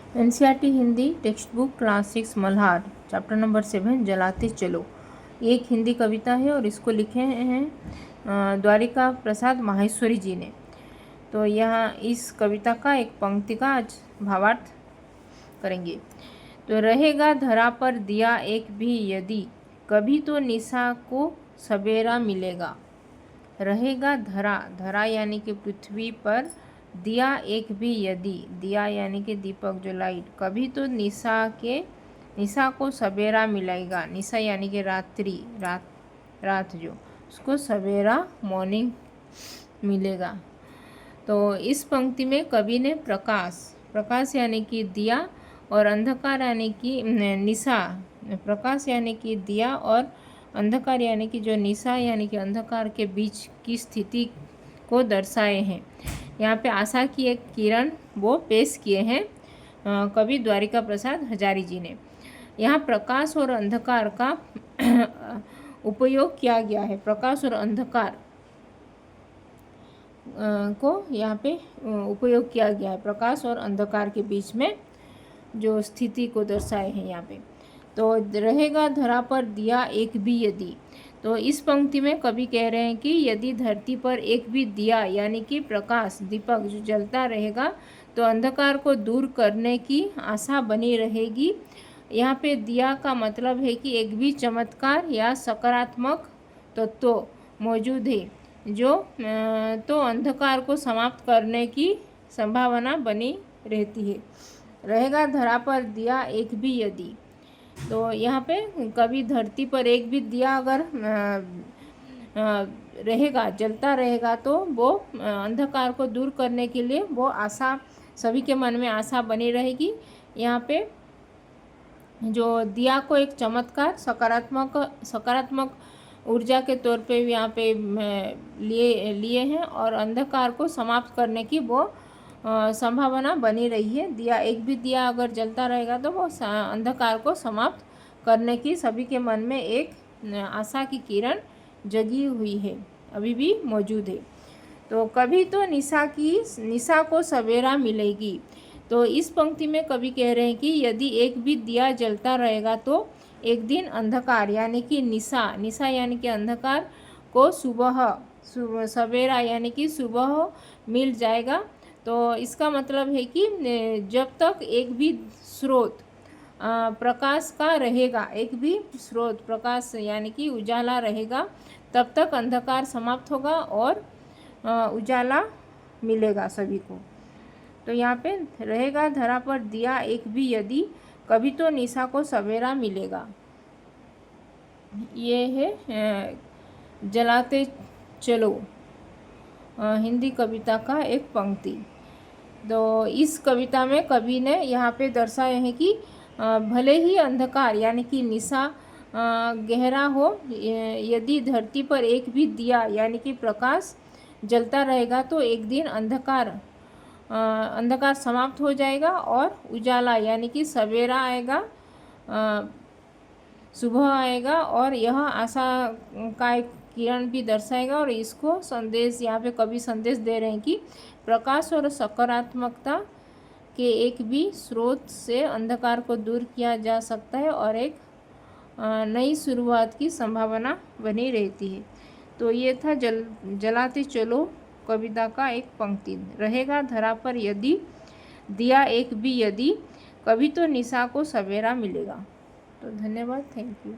NCERT Hindi text book class 6 Malhar chapter number 7 जलाते चलो। ये एक हिंदी कविता है और इसको लिखे हैं द्वारिका प्रसाद माहेश्वरी जी ने। तो यहाँ इस कविता का एक पंक्ति का आज भावार्थ करेंगे। तो रहेगा धरा पर दिया एक भी यदि, कभी तो निशा को सवेरा मिलेगा। रहेगा धरा, धरा यानी कि पृथ्वी पर, दिया एक भी यदि, दिया यानी कि दीपक जो लाइट, कभी तो निशा को सवेरा मिलेगा। निशा यानी कि रात्रि, रात जो, उसको सवेरा मॉर्निंग मिलेगा। तो इस पंक्ति में कवि ने प्रकाश यानी कि दिया और अंधकार यानी कि निशा, प्रकाश यानी कि दिया और अंधकार यानी कि जो निशा यानी कि अंधकार के बीच की स्थिति को दर्शाए हैं। यहाँ पे आशा की एक किरण वो पेश किए हैं कवि द्वारिका प्रसाद हजारी जी ने। यहाँ प्रकाश और अंधकार का उपयोग किया गया है। प्रकाश और अंधकार को यहाँ पे उपयोग किया गया है। प्रकाश और अंधकार के बीच में जो स्थिति को दर्शाए हैं यहाँ पे। तो रहेगा धरा पर दिया एक भी यदि, तो इस पंक्ति में कवि कह रहे हैं कि यदि धरती पर एक भी दिया यानी कि प्रकाश, दीपक जो जलता रहेगा तो अंधकार को दूर करने की आशा बनी रहेगी। यहाँ पे दिया का मतलब है कि एक भी चमत्कार या सकारात्मक तत्व मौजूद है जो तो अंधकार को समाप्त करने की संभावना बनी रहती है। रहेगा धरा पर दिया एक भी यदि, तो यहाँ पे कभी धरती पर एक भी दिया अगर रहेगा, जलता रहेगा, तो वो अंधकार को दूर करने के लिए वो आशा, सभी के मन में आशा बनी रहेगी। यहाँ पे जो दिया को एक चमत्कार, सकारात्मक ऊर्जा के तौर पे भी यहाँ पे लिए हैं और अंधकार को समाप्त करने की वो संभावना बनी रही है। दिया, एक भी दिया अगर जलता रहेगा तो वो अंधकार को समाप्त करने की सभी के मन में एक आशा की किरण जगी हुई है, अभी भी मौजूद है। तो कभी तो निशा को सवेरा मिलेगी। तो इस पंक्ति में कवि कह रहे हैं कि यदि एक भी दिया जलता रहेगा तो एक दिन अंधकार यानी कि निशा यानी कि अंधकार को सवेरा यानी कि सुबह मिल जाएगा। तो इसका मतलब है कि जब तक एक भी स्रोत प्रकाश का रहेगा, एक भी स्रोत प्रकाश यानी कि उजाला रहेगा, तब तक अंधकार समाप्त होगा और उजाला मिलेगा सभी को। तो यहाँ पे रहेगा धरा पर दिया एक भी यदि, कभी तो निशा को सवेरा मिलेगा। ये है जलाते चलो हिंदी कविता का एक पंक्ति। तो इस कविता में कवि ने यहाँ पे दर्शाए हैं कि भले ही अंधकार यानी कि निशा गहरा हो, यदि धरती पर एक भी दिया यानी कि प्रकाश जलता रहेगा तो एक दिन अंधकार समाप्त हो जाएगा और उजाला यानी कि सवेरा आएगा, सुबह आएगा और यह आशा का एक किरण भी दर्शाएगा। और इसको संदेश, यहाँ पे कवि संदेश दे रहे हैं कि प्रकाश और सकारात्मकता के एक भी स्रोत से अंधकार को दूर किया जा सकता है और एक नई शुरुआत की संभावना बनी रहती है। तो ये था जलाते चलो कविता का एक पंक्ति। रहेगा धरा पर यदि दिया एक भी यदि, कभी तो निशा को सवेरा मिलेगा। तो धन्यवाद, थैंक यू।